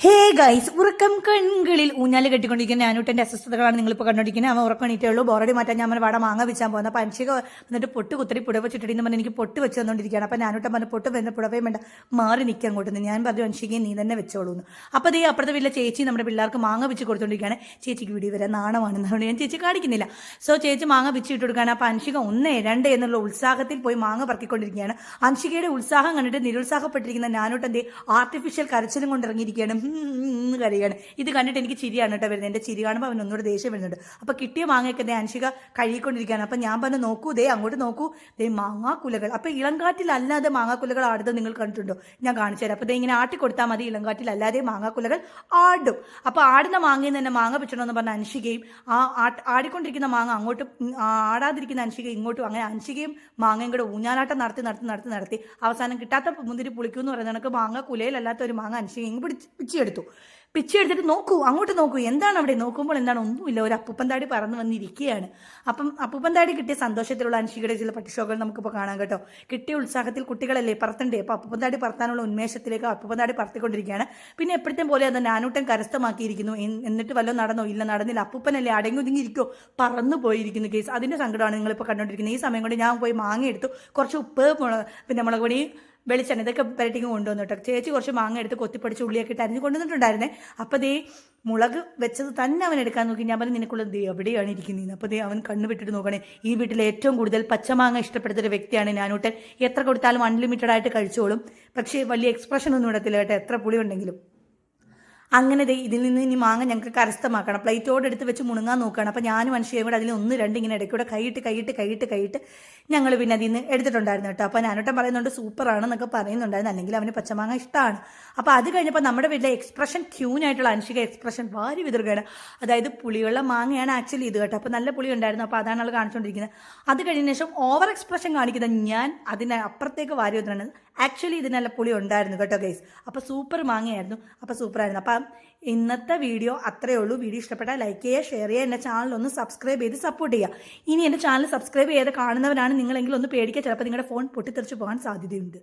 Hey guys, ഉറക്കം കൺകളിൽ ഊഞ്ഞാല് കെട്ടിക്കൊണ്ടിരിക്കുന്ന ഞാനൂട്ടന്റെ അസ്വസ്ഥതകളാണ് നിങ്ങളിപ്പോൾ കണ്ടോണ്ടിരിക്കുന്നത്. അവൻ ഉറക്കണീറ്റേ ഉള്ളൂ. ബോറടി മാറ്റാൻ ഞാൻ വട മാങ്ങ വെച്ചാൻ പോകുന്നത്. അപ്പം അൻഷിക എന്നിട്ട് പൊട്ട് കുത്തിരി പുടവ ചുറ്റിട്ടെന്ന് പറഞ്ഞ് എനിക്ക് പൊട്ട് വെച്ച് തന്നുകൊണ്ടിരിക്കുകയാണ്. അപ്പം ഞാനൂട്ടൻ പറഞ്ഞ് പൊട്ട് വരുന്ന പുടവയും വേണ്ട, മാറി നിൽക്കാൻ അങ്ങോട്ട്. ഞാൻ പറഞ്ഞു അൻഷികയെ നീ തന്നെ വെച്ചോളൂ എന്ന്. അപ്പോൾ അതേ അപ്പുറത്തെ വീട്ടിലെ ചേച്ചി നമ്മുടെ പിള്ളേർക്ക് മാങ്ങ വെച്ച് കൊടുത്തോണ്ടിരിക്കുകയാണ്. ചേച്ചിക്ക് വീഡിയോ വരാൻ നാണമാണെന്ന് അതുകൊണ്ട് ഞാൻ ചേച്ചി കാണിക്കുന്നില്ല. സോ ചേച്ചി മാങ്ങ വെച്ച് ഇട്ട് കൊടുക്കുകയാണ്. അപ്പം അൻഷിക 1, 2 എന്നുള്ള ഉത്സാഹത്തിൽ പോയി മാങ്ങ പറക്കിക്കൊണ്ടിരിക്കുകയാണ്. അൻഷികയുടെ ഉത്സാഹം കണ്ടിട്ട് നിരുത്സാഹപ്പെട്ടിരിക്കുന്ന ഞാനൂട്ടൻ്റെ ആർട്ടിഫിഷ്യൽ കരച്ചിലും കൊണ്ടിറങ്ങിയിരിക്കുകയാണ്. കരയാണ്. ഇത് കണ്ടിട്ട് എനിക്ക് ചിരിയാണ് കേട്ടോ വരുന്നത്. എൻ്റെ ചിരി കാണുമ്പോൾ അവൻ ഒന്നുകൂടെ ദേഷ്യം വരുന്നുണ്ട്. അപ്പോൾ കിട്ടിയ മാങ്ങയൊക്കെ അൻഷിക കഴുകിക്കൊണ്ടിരിക്കുകയാണ്. അപ്പം ഞാൻ പറഞ്ഞു നോക്കൂ, ദേ അങ്ങോട്ട് നോക്കൂ, ദേ മാങ്ങാക്കുലകൾ. അപ്പോൾ ഇളങ്കാറ്റിലല്ലാതെ മാങ്ങാക്കുലകൾ ആടുന്നത് നിങ്ങൾ കണ്ടിട്ടുണ്ടോ? ഞാൻ കാണിച്ചു തരാം. അപ്പോൾ ദേ ഇങ്ങനെ ആട്ടി കൊടുത്താൽ മതി, ഇളങ്കാറ്റിലല്ലാതെ മാങ്ങാക്കുലകൾ ആടും. അപ്പോൾ ആടുന്ന മാങ്ങയിൽ തന്നെ മാങ്ങ പിച്ചണമെന്ന് പറഞ്ഞ അൻഷികയും ആടിക്കൊണ്ടിരിക്കുന്ന മാങ്ങ അങ്ങോട്ടും ആടാതിരിക്കുന്ന അൻഷിക ഇങ്ങോട്ടും, അങ്ങനെ അൻഷികയും മാങ്ങയും കൂടെ ഊഞ്ഞാലാട്ടം നടത്തി അവസാനം കിട്ടാത്ത മുന്തിരി പുളിക്കും എന്ന് പറയുന്നത് കണക്ക് മാങ്ങ കുലയിലല്ലാത്ത ഒരു മാങ്ങ അൻഷികയും പിച്ചെടുത്തിട്ട് നോക്കൂ, അങ്ങോട്ട് നോക്കൂ, എന്താണ് അവിടെ? നോക്കുമ്പോൾ എന്താണ്? ഒന്നുമില്ല, ഒരു അപ്പൂപ്പന്താടി പറന്ന് വന്നിരിക്കുകയാണ്. അപ്പം അപ്പൂപ്പന്താടി കിട്ടിയ സന്തോഷത്തിലുള്ള അൻഷികയുടെ ചില പട്ടിഷോകൾ നമുക്കിപ്പോൾ കാണാം കേട്ടോ. കിട്ടിയ ഉത്സാഹത്തിൽ കുട്ടികളല്ലേ പറത്തണ്ടേ, അപ്പോൾ അപ്പൂപ്പന്താടി പറത്താനുള്ള ഉന്മേഷത്തിലേക്ക് അപ്പൂപ്പന്താടി പറത്തിക്കൊണ്ടിരിക്കുകയാണ്. പിന്നെ എപ്പോഴത്തെ പോലെ അത് നാനൂട്ടൻ കരസ്ഥമാക്കിയിരിക്കുന്നു. എന്നിട്ട് വല്ലതും നടന്നോ? ഇല്ല, നടന്നില്ല. അപ്പൂപ്പനല്ലേ അടങ്ങി ഒതുങ്ങിയിരിക്കോ, പറന്നു പോയിരിക്കുന്നു കേസ്. അതിൻ്റെ സങ്കടമാണ് നിങ്ങളിപ്പോൾ കണ്ടുകൊണ്ടിരിക്കുന്നത്. ഈ സമയം കൊണ്ട് ഞാൻ പോയി മാങ്ങ എടുത്തു, കുറച്ച് ഉപ്പ്, പിന്നെ മുളക് പൊടി, വെളിച്ചെണ്ണ ഇതൊക്കെ പുരട്ടിങ് കൊണ്ടുവന്നു കേട്ടോ. ചേച്ചി കുറച്ച് മാങ്ങ എടുത്ത് കൊത്തിപ്പടിച്ച് ഉള്ളിയൊക്കെ ഇട്ട് അരിഞ്ഞ് കൊണ്ടുവന്നിട്ടുണ്ടായിരുന്നേ. അപ്പോൾ ദേ മുളക് വെച്ചത് തന്നെ അവൻ എടുക്കാൻ നോക്കി. ഞാൻ പറഞ്ഞു നിനക്കുള്ളത് ദേ എവിടെയാണ് ഇരിക്കുന്നത്. അപ്പോൾ ദേ അവൻ കണ്ണ് വിട്ടിട്ട് നോക്കണേ. ഈ വീട്ടിൽ ഏറ്റവും കൂടുതൽ പച്ചമാങ്ങ ഇഷ്ടപ്പെടുന്നൊരു വ്യക്തിയാണ് ഞാനൂട്ടൻ. എത്ര കൊടുത്താലും അൺലിമിറ്റഡ് ആയിട്ട് കഴിച്ചോളും. പക്ഷേ വലിയ എക്സ്പ്രഷൻ ഒന്നും ഇടത്തില്ല കേട്ടോ, എത്ര പുളി ഉണ്ടെങ്കിലും. അങ്ങനെ ഇതിൽ നിന്ന് ഇനി മാങ്ങ ഞങ്ങൾക്ക് കരസ്ഥമാക്കണം. പ്ലേറ്റോട് എടുത്ത് വെച്ച് മുണുങ്ങാൻ നോക്കുകയാണ്. അപ്പോൾ ഞാനും മനുഷ്യയും കൂടെ അതിൽ 1, 2 ഇങ്ങനെ ഇടയ്ക്കൂടെ കൈയിട്ട് ഞങ്ങൾ പിന്നെ അതിൽ നിന്ന് എടുത്തിട്ടുണ്ടായിരുന്നു കേട്ടോ. അപ്പോൾ ഞാനോട്ടം പറയുന്നുണ്ട് സൂപ്പറാണെന്നൊക്കെ പറയുന്നുണ്ടായിരുന്നു. അല്ലെങ്കിൽ അവന് പച്ചമാങ്ങ ഇഷ്ടമാണ്. അപ്പോൾ അത് കഴിഞ്ഞപ്പോൾ നമ്മുടെ വീട്ടിലെ എക്സ്പ്രഷൻ ക്യൂനായിട്ടുള്ള അൻഷിക എക്സ്പ്രഷൻ വാരി വിതറുകയാണ്. അതായത് പുളിയുള്ള മാങ്ങയാണ് ആക്ച്വലി ഇത് കേട്ടോ. അപ്പോൾ നല്ല പുളി ഉണ്ടായിരുന്നു. അപ്പോൾ അതാണ് ആൾ കാണിച്ചുകൊണ്ടിരിക്കുന്നത്. അത് കഴിഞ്ഞ ശേഷം ഓവർ എക്സ്പ്രഷൻ കാണിക്കുന്ന ഞാൻ അതിനെ അപ്പുറത്തേക്ക് വാരി വിതറാണ്. ആക്ച്വലി ഇത് നല്ല പുളി ഉണ്ടായിരുന്നു കേട്ടോ ഗൈസ്. അപ്പോൾ സൂപ്പർ മാങ്ങയായിരുന്നു. അപ്പോൾ സൂപ്പറായിരുന്നു. അപ്പം ഇന്നത്തെ വീഡിയോ അത്രയേ ഉള്ളൂ. വീഡിയോ ഇഷ്ടപ്പെട്ടാൽ ലൈക്ക് ചെയ്യുക, ഷെയർ ചെയ്യുക, എൻ്റെ ചാനലൊന്ന് സബ്സ്ക്രൈബ് ചെയ്ത് സപ്പോർട്ട് ചെയ്യുക. ഇനി എൻ്റെ ചാനൽ സബ്സ്ക്രൈബ് ചെയ്ത് കാണുന്നവരാണ് നിങ്ങളെങ്കിലും ഒന്ന് പേടിക്കുക, ചിലപ്പോൾ നിങ്ങളുടെ ഫോൺ പൊട്ടിത്തെറിച്ച് പോകാൻ സാധ്യതയുണ്ട്.